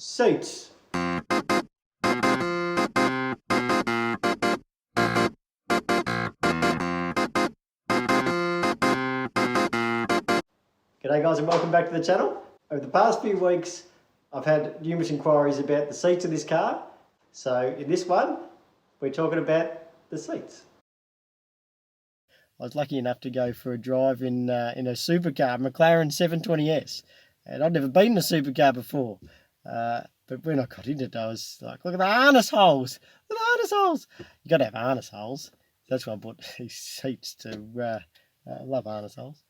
Seats. G'day guys and welcome back to the channel. Over the past few weeks I've had numerous inquiries about the seats of this car. So in this one we're talking about the seats. I was lucky enough to go for a drive in a supercar, McLaren 720S. And I'd never been in a supercar before. But when I got into it I was like, look at the harness holes! Look at the harness holes! You got to have harness holes. That's why I bought these seats to love harness holes.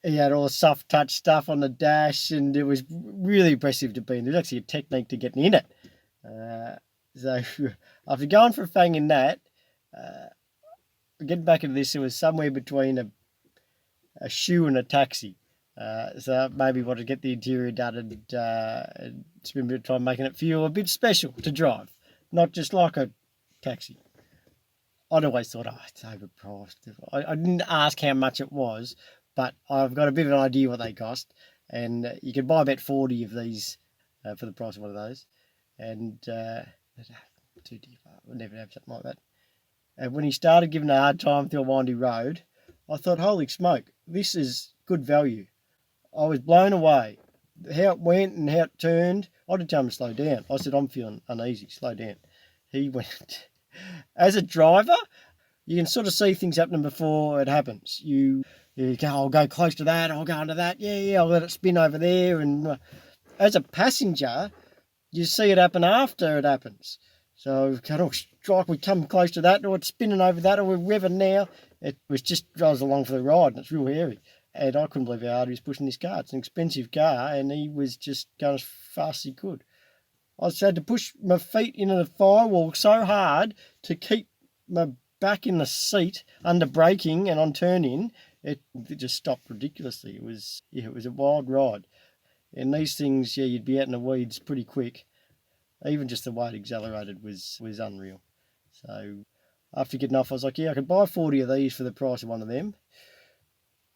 He had all the soft touch stuff on the dash and it was really impressive to be in. There's actually a technique to getting in it. So after going for a fang in that, getting back into this, it was somewhere between a shoe and a taxi. So maybe want to get the interior done and spend a bit of time making it feel a bit special to drive, not just like a taxi. I'd always thought, oh, it's overpriced. I didn't ask how much it was, but I've got a bit of an idea what they cost, and you can buy about 40 of these for the price of one of those. And too dear, we'll never have something like that. And when he started giving a hard time through a windy road, I thought, holy smoke, this is good value. I was blown away. How it went and how it turned. I didn't tell him to slow down. I said, I'm feeling uneasy, slow down. He went. As a driver, you can sort of see things happening before it happens. You go, I'll go close to that, I'll go under that, yeah, I'll let it spin over there. And as a passenger, you see it happen after it happens. So, oh, strike, we come close to that, or it's spinning over that, or we're revving now. It was just drives along for the ride, and it's real hairy. And I couldn't believe how hard he was pushing this car. It's an expensive car, and he was just going as fast as he could. I just had to push my feet into the firewall so hard to keep my back in the seat under braking and on turn-in. It just stopped ridiculously. It was a wild ride. And these things, yeah, you'd be out in the weeds pretty quick. Even just the way it accelerated was unreal. So after getting off, I was like, yeah, I could buy 40 of these for the price of one of them.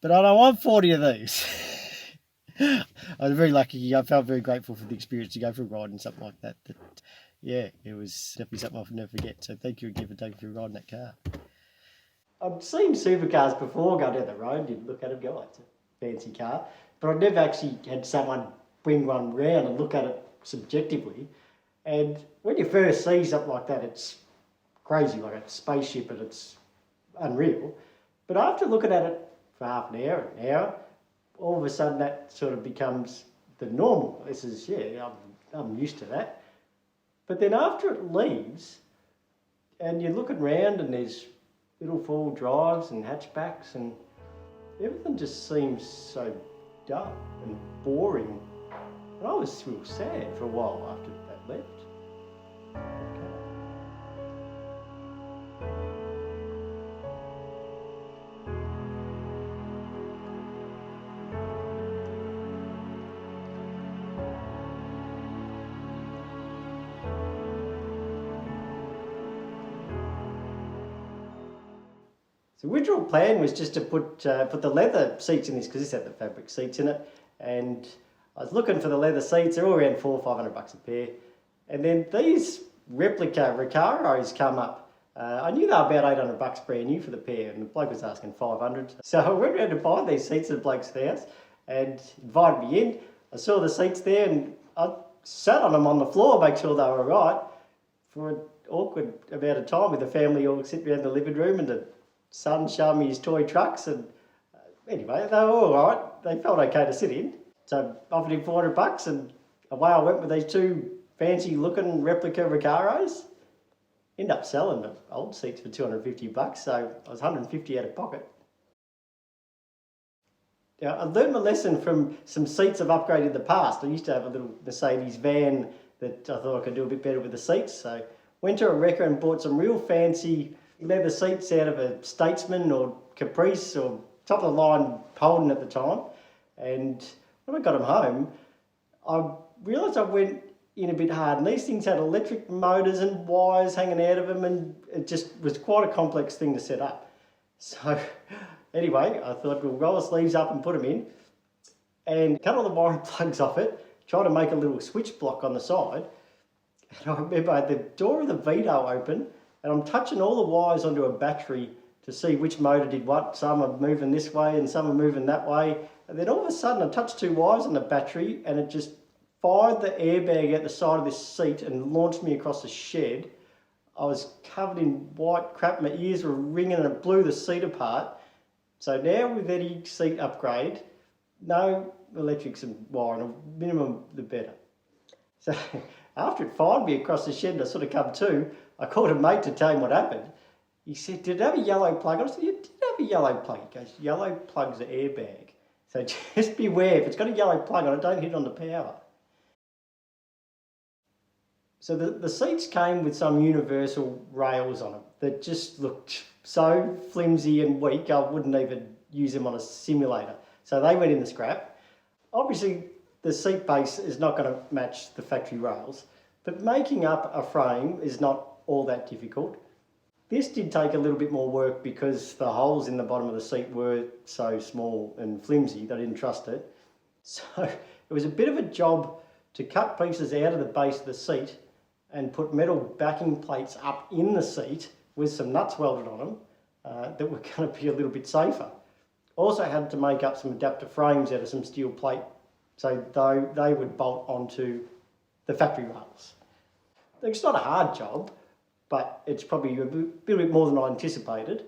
But I don't want 40 of these. I was very lucky. I felt very grateful for the experience to go for a ride and something like that. But yeah, it was definitely something I'll never forget. So thank you again for taking for a ride in that car. I've seen supercars before go down the road. You'd look at them, go, oh, it's a fancy car. But I've never actually had someone bring one round and look at it subjectively. And when you first see something like that, it's crazy, like a spaceship, and it's unreal. But after looking at it for half an hour, all of a sudden that sort of becomes the normal. This is, yeah, I'm used to that. But then after it leaves, and you're looking around and there's little four-wheel drives and hatchbacks, and everything just seems so dull and boring. And I was real sad for a while after that left. The original plan was just to put the leather seats in this, because this had the fabric seats in it, and I was looking for the leather seats. They're all around $400 or $500 a pair, and then these replica Recaros come up. I knew they were about $800 brand new for the pair, and the bloke was asking $500. So I went around to find these seats at the bloke's house and invited me in. I saw the seats there and I sat on them on the floor, make sure they were right, for an awkward amount of time with the family all sitting around the living room, and the son showed me his toy trucks, and anyway, they were all right. They felt okay to sit in. So I offered him $400, and away I went with these two fancy looking replica Recaros. Ended up selling the old seats for $250, so I was $150 out of pocket. Now, I learned my lesson from some seats I've upgraded in the past. I used to have a little Mercedes van that I thought I could do a bit better with the seats, so went to a wrecker and bought some real fancy leather seats out of a Statesman or Caprice or top of the line Holden at the time. And when I got them home, I realised I went in a bit hard, and these things had electric motors and wires hanging out of them, and it just was quite a complex thing to set up. So anyway, I thought we'll roll the sleeves up and put them in and cut all the wiring plugs off it, try to make a little switch block on the side. And I remember I had the door of the Vito open and I'm touching all the wires onto a battery to see which motor did what. Some are moving this way and some are moving that way. And then all of a sudden I touched 2 wires on the battery and it just fired the airbag at the side of this seat and launched me across the shed. I was covered in white crap, my ears were ringing and it blew the seat apart. So now with any seat upgrade, no electrics and wiring, a minimum the better. So after it fired me across the shed and I sort of come to, I called a mate to tell him what happened. He said, did it have a yellow plug? I said, yeah, it did have a yellow plug. He goes, yellow plug's an airbag. So just beware, if it's got a yellow plug on it, don't hit on the power. So the seats came with some universal rails on them that just looked so flimsy and weak, I wouldn't even use them on a simulator. So they went in the scrap. Obviously, the seat base is not going to match the factory rails, but making up a frame is not all that difficult. This did take a little bit more work because the holes in the bottom of the seat were so small and flimsy that I didn't trust it. So it was a bit of a job to cut pieces out of the base of the seat and put metal backing plates up in the seat with some nuts welded on them that were going to be a little bit safer. Also had to make up some adapter frames out of some steel plate so they would bolt onto the factory rails. It's not a hard job, but it's probably a little bit more than I anticipated.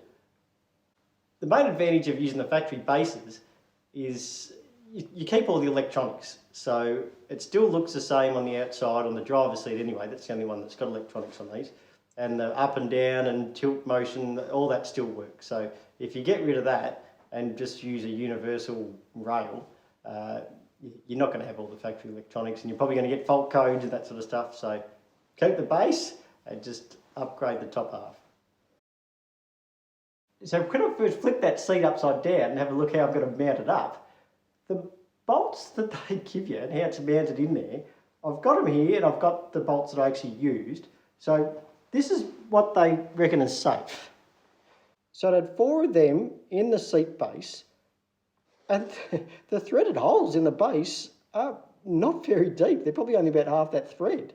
The main advantage of using the factory bases is you keep all the electronics, so it still looks the same on the outside, on the driver's seat anyway, that's the only one that's got electronics on these, and the up and down and tilt motion, all that still works. So if you get rid of that and just use a universal rail, you're not going to have all the factory electronics and you're probably going to get fault codes and that sort of stuff. So keep the base and just upgrade the top half. So when I first flip that seat upside down and have a look how I'm going to mount it up, the bolts that they give you and how it's mounted in there, I've got them here and I've got the bolts that I actually used. So this is what they reckon is safe. So I had 4 of them in the seat base and the threaded holes in the base are not very deep. They're probably only about half that thread.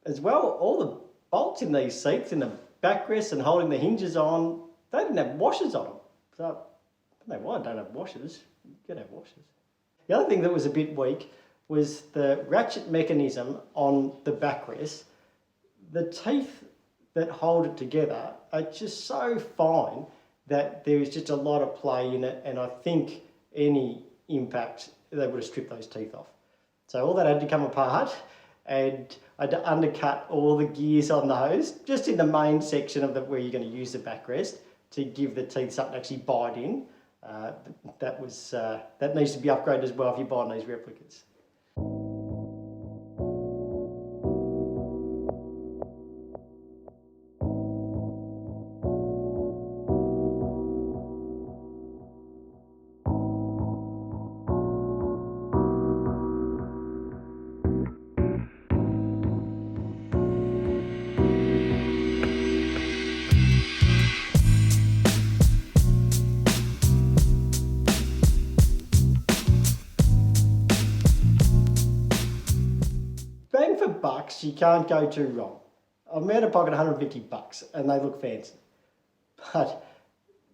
As well, all the bolts in these seats, in the backrests and holding the hinges on, they didn't have washers on them. So I don't know why I don't have washers. You gotta have washers. The other thing that was a bit weak was the ratchet mechanism on the backrest. The teeth that hold it together are just so fine that there is just a lot of play in it, and I think any impact, they would have stripped those teeth off. So all that had to come apart, and I had to undercut all the gears on those, just in the main section of where you're going to use the backrest, to give the teeth something to actually bite in. That needs to be upgraded as well if you're buying these replicas. Bang for bucks, you can't go too wrong. I'm out of pocket $150 and they look fancy. But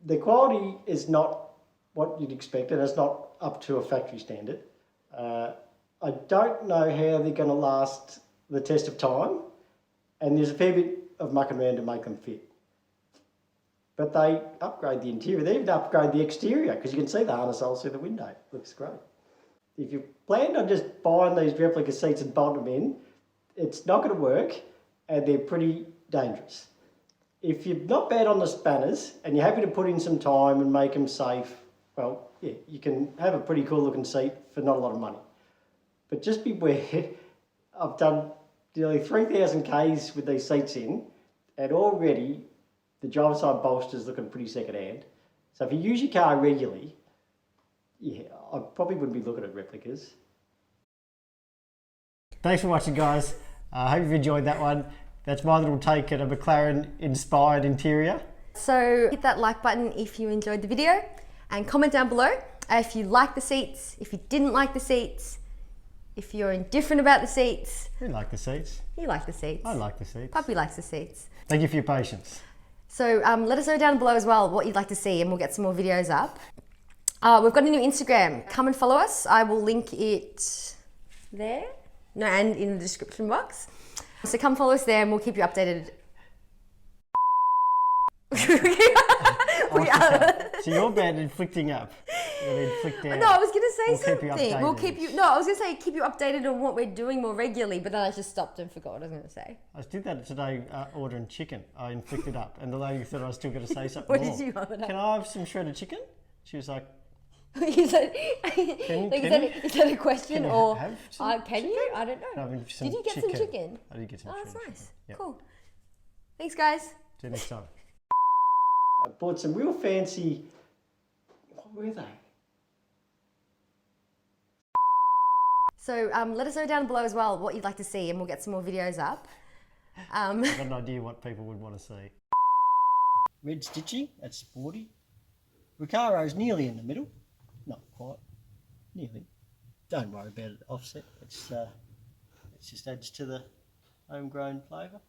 the quality is not what you'd expect and it's not up to a factory standard. I don't know how they're going to last the test of time, and there's a fair bit of mucking around to make them fit. But they upgrade the interior, they even upgrade the exterior because you can see the harness holes through the window. It looks great. If you planned on just buying these replica seats and bolting them in, it's not going to work and they're pretty dangerous. If you're not bad on the spanners and you're happy to put in some time and make them safe, well, yeah, you can have a pretty cool looking seat for not a lot of money. But just beware, I've done nearly 3,000 Ks with these seats in, and already the driver's side bolster's looking pretty second hand. So if you use your car regularly, yeah, I probably wouldn't be looking at replicas. Thanks for watching, guys. I hope you've enjoyed that one. That's my little take at a McLaren inspired interior. So hit that like button if you enjoyed the video and comment down below if you like the seats, if you didn't like the seats, If you're indifferent about the seats, We like the seats. you like the seats. I like the seats. Puppy likes the seats. Thank you for your patience. So let us know down below as well what you'd like to see, and we'll get some more videos up. We've got a new Instagram. Come and follow us. I will link it there. No, and in the description box. So come follow us there and we'll keep you updated. So you're bad at inflicting up. You're inflict down. No, I was going to say We'll keep you something. We'll updated. keep you. No, I was going to say keep you updated on what we're doing more regularly, but then I just stopped and forgot what I was going to say. I did that today ordering chicken. I inflicted up, and the lady thought I was still going to say something What more. did you order? Can I have some shredded chicken? She was like, Is that can is that a question can you or have some can you? I don't know. No, I mean, some Did you get some chicken? I did get some Oh, that's chicken. nice. Yep. Cool. Thanks, guys. See you next time. I bought some real fancy. What were they? So let us know down below as well what you'd like to see, and we'll get some more videos up. I've got an idea what people would want to see. Red stitching, that's sporty. Recaro's nearly in the middle. Not quite. Nearly. Don't worry about it, offset. It just adds to the homegrown flavour.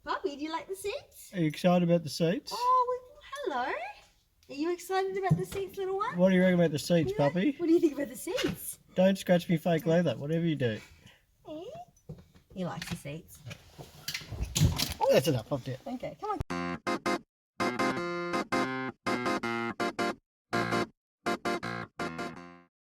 Bobby, do you like the seats? Are you excited about the seats? Oh, well, hello. Are you excited about the seats, little one? What do you reckon about the seats, puppy? What do you think about the seats? Don't scratch me fake leather, whatever you do. He likes the seats. That's enough, I'm dead. Okay, come on.